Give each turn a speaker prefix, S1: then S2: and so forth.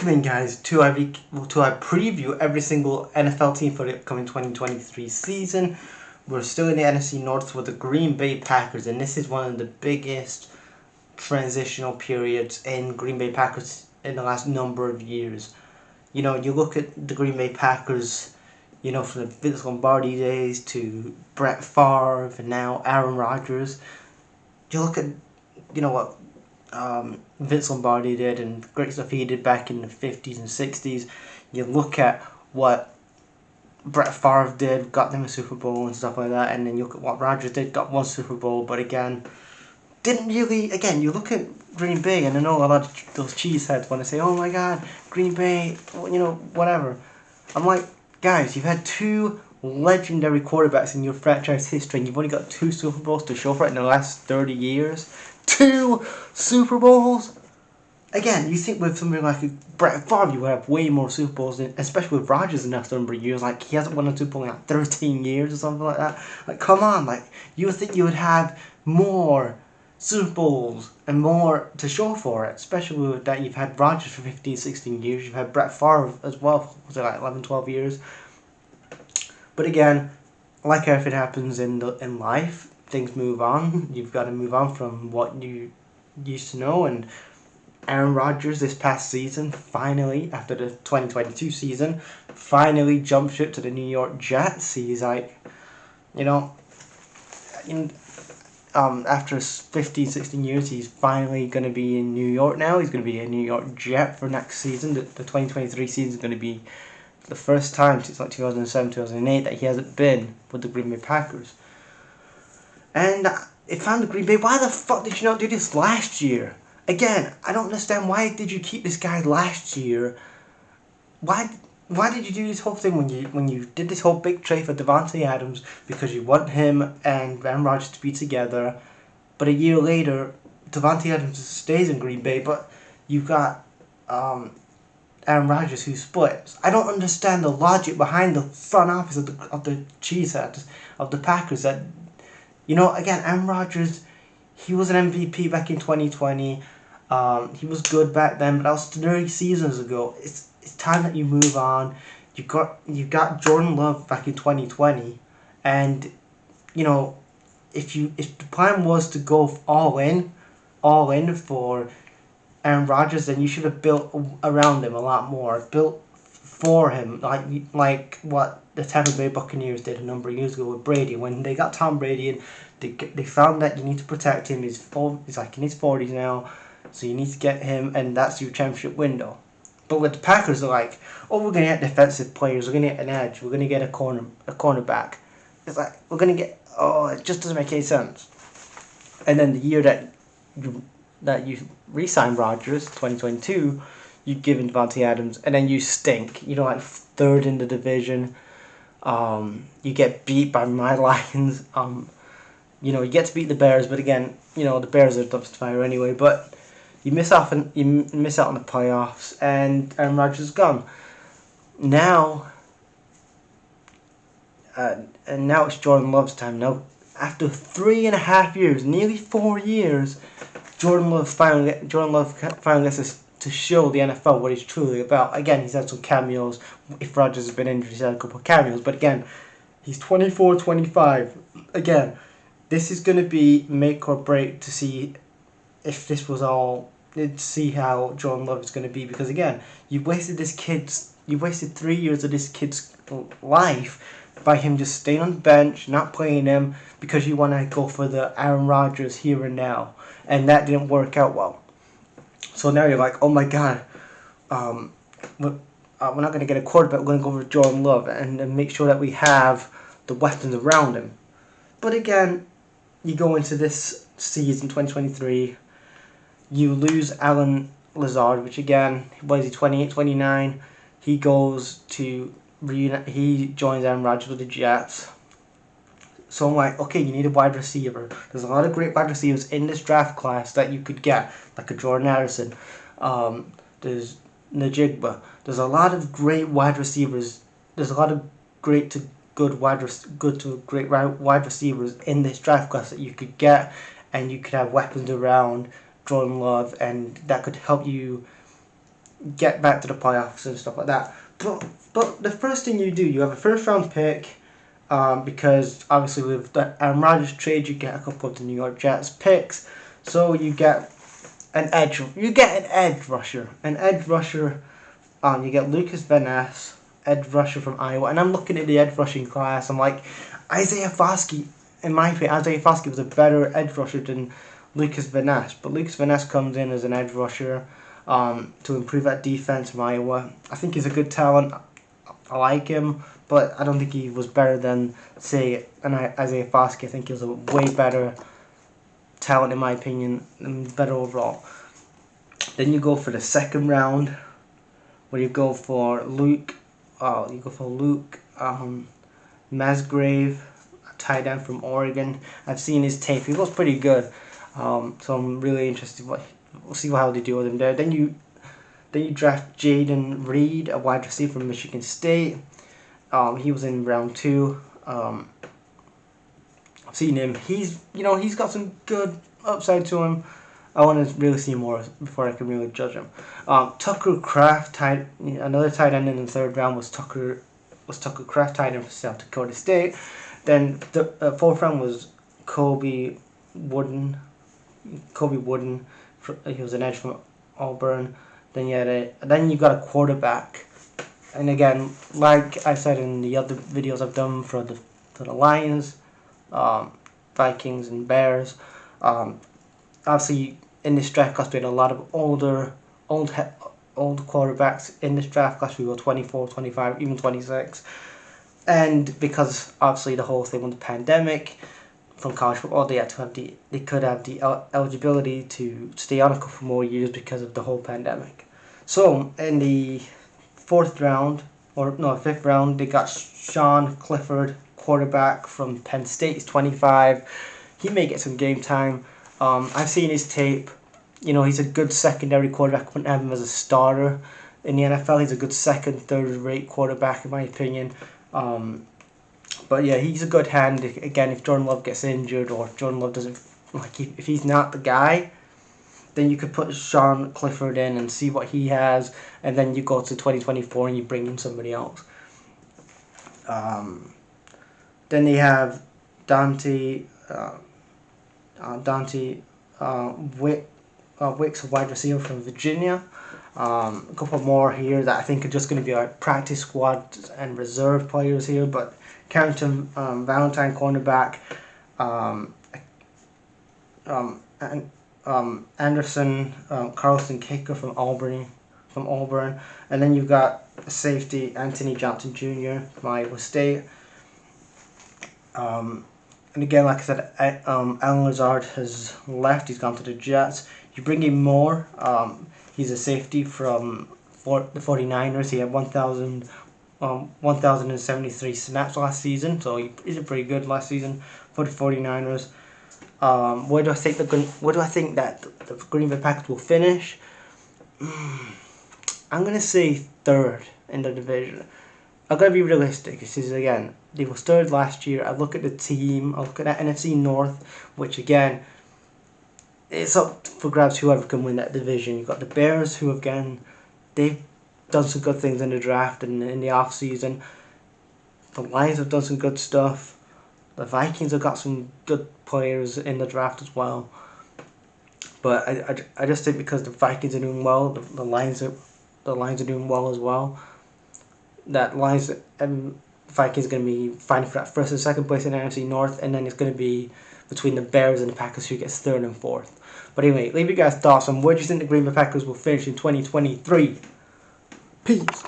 S1: Welcome in, guys, to our preview every single NFL team for the upcoming 2023 season. We're still in the NFC North with the Green Bay Packers, and this is one of the biggest transitional periods in Green Bay Packers in the last number of years. You know, you look at the Green Bay Packers, you know, from the Vince Lombardi days to Brett Favre and now Aaron Rodgers. You look at, you know, what Vince Lombardi did and great stuff he did back in the 50s and 60s. You look at what Brett Favre did, got them a Super Bowl and stuff like that, and then you look at what Rodgers did, got one Super Bowl, but again, didn't really, again, you look at Green Bay, and I know a lot of those cheeseheads want to say, oh my god, Green Bay, you know, whatever. I'm like, guys, you've had two legendary quarterbacks in your franchise history, and you've only got two Super Bowls to show for it in the last 30 years. 2 Super Bowls? Again, you think with something like Brett Favre, you would have way more Super Bowls, especially with Rodgers in that number of years. Like, he hasn't won a Super Bowl in like 13 years or something like that. Like, come on, like, you would think you would have more Super Bowls and more to show for it, especially with that you've had Rodgers for 15, 16 years, you've had Brett Favre as well for like 11, 12 years. But again, like everything happens in life, things move on. You've got to move on from what you used to know. And Aaron Rodgers this past season, finally, after the 2022 season, finally jumped ship to the New York Jets. He's like, you know, after 15, 16 years, he's finally going to be in New York now. He's going to be a New York Jet for next season. The 2023 season is going to be the first time since like 2007, 2008 that he hasn't been with the Green Bay Packers. And it found the Green Bay, why the fuck did you not do this last year? Again, I don't understand, why did you keep this guy last year? Why did you do this whole thing when you did this whole big trade for Davante Adams because you want him and Aaron Rodgers to be together, but a year later Davante Adams stays in Green Bay, but you've got Aaron Rodgers who splits. I don't understand the logic behind the front office of the cheeseheads of the Packers. That, you know, again, Aaron Rodgers, he was an MVP back in 2020. He was good back then, but that was 30 seasons ago. It's time that you move on. You got Jordan Love back in 2020, and you know, if the plan was to go all in for Aaron Rodgers, then you should have built around him a lot more. Built for him, like what the Tampa Bay Buccaneers did a number of years ago with Brady. When they got Tom Brady, and they found that you need to protect him. He's like in his 40s now, so you need to get him, and that's your championship window. But with the Packers, they're like, oh, we're gonna get defensive players, we're gonna get an edge, we're gonna get a cornerback. It's like we're gonna get, oh, it just doesn't make any sense. And then the year that you re-signed Rodgers, 2022, you give him Davante Adams, and then you stink. You know, like third in the division. You get beat by my Lions. You know, you get to beat the Bears, but again, you know, the Bears are a dumpster fire anyway. But you miss out on the playoffs, and Aaron Rodgers is gone. Now, and now it's Jordan Love's time. Now, after 3.5 years, nearly 4 years, Jordan Love finally gets to show the NFL what he's truly about. Again, he's had some cameos. If Rodgers has been injured, he's had a couple of cameos. But again, he's 24, 25. Again, this is going to be make or break to see if this was all, to see how Jordan Love is going to be. Because again, you wasted 3 years of this kid's life by him just staying on the bench, not playing him, because you want to go for the Aaron Rodgers here and now. And that didn't work out well. So now you're like, oh my god, we're not going to get a quarterback, we're going to go for Jordan Love and make sure that we have the weapons around him. But again, you go into this season, 2023, you lose Alan Lazard, which again, what is he, 28, 29? He goes to he joins Aaron Rodgers with the Jets. So I'm like, okay, you need a wide receiver. There's a lot of great wide receivers in this draft class that you could get, like a Jordan Addison. There's Najigba. There's a lot of great wide receivers. There's a lot of great to great wide receivers in this draft class that you could get, and you could have weapons around Jordan Love, and that could help you get back to the playoffs and stuff like that. But the first thing you do, you have a first round pick, because obviously with the Aaron Rodgers trade, you get a couple of the New York Jets picks, so you get an edge. You get an edge rusher, You get Lukas Van Ness, edge rusher from Iowa, and I'm looking at the edge rushing class. I'm like, Isaiah Foskey. In my opinion, Isaiah Foskey was a better edge rusher than Lukas Van Ness, but Lukas Van Ness comes in as an edge rusher to improve that defense from Iowa. I think he's a good talent. I like him, but I don't think he was better than, say, Isaiah Foskey. I think he was a way better talent, in my opinion, and better overall. Then you go for the second round, where you go for Luke Musgrave, a tight end from Oregon. I've seen his tape; he looks pretty good. So I'm really interested. We'll see how they do with him there. Then you draft Jayden Reed, a wide receiver from Michigan State. He was in round 2. I've seen him. He's got some good upside to him. I want to really see more before I can really judge him. Tucker Kraft, another tight end in the third round was Tucker Kraft, tight end for South Dakota State. Then the fourth round was Colby Wooden. He was an edge from Auburn. Then you got a quarterback, and again, like I said in the other videos I've done for the Lions, Vikings, and Bears. Obviously, in this draft class, we had a lot of old quarterbacks in this draft class. We were 24, 25, even 26, and because obviously the whole thing with the pandemic. From college football, they could have the eligibility to stay on a couple more years because of the whole pandemic. So in the fifth round, they got Clifford, quarterback from Penn State. He's 25. He may get some game time. I've seen his tape. He's a good secondary quarterback. I wouldn't have him as a starter in the NFL. He's a good second, third-rate quarterback in my opinion. But yeah, he's a good hand. Again, if Jordan Love gets injured or if Jordan Love doesn't, if he's not the guy, then you could put Sean Clifford in and see what he has, and then you go to 2024 and you bring in somebody else. Then they have Wicks, a wide receiver from Virginia. A couple more here that I think are just going to be our practice squad and reserve players here, but Carrington, Valentine, cornerback, Anderson, Carlson, kicker from Auburn, and then you've got safety Anthony Johnson Jr. from Iowa State. And again, like I said, Alan Lazard has left. He's gone to the Jets. You bring in Moore. He's a safety from the 49ers. He had 1,073 snaps last season, so he did pretty good last season for the 49ers. Where do I think that the Green Bay Packers will finish? I'm gonna say third in the division. I'm gonna be realistic. This is, again, they were third last year. I look at the team. I look at that NFC North, which again, it's up for grabs whoever can win that division. You've got the Bears, who again, they've done some good things in the draft and in the off season. The Lions have done some good stuff. The Vikings have got some good players in the draft as well. But I just think because the Vikings are doing well, the Lions are doing well as well. That Lions and Vikings are going to be fighting for that first and second place in the NFC North, and then it's going to be between the Bears and the Packers who gets third and fourth. But anyway, leave your guys' thoughts on where do you think the Green Bay Packers will finish in 2023. Peace.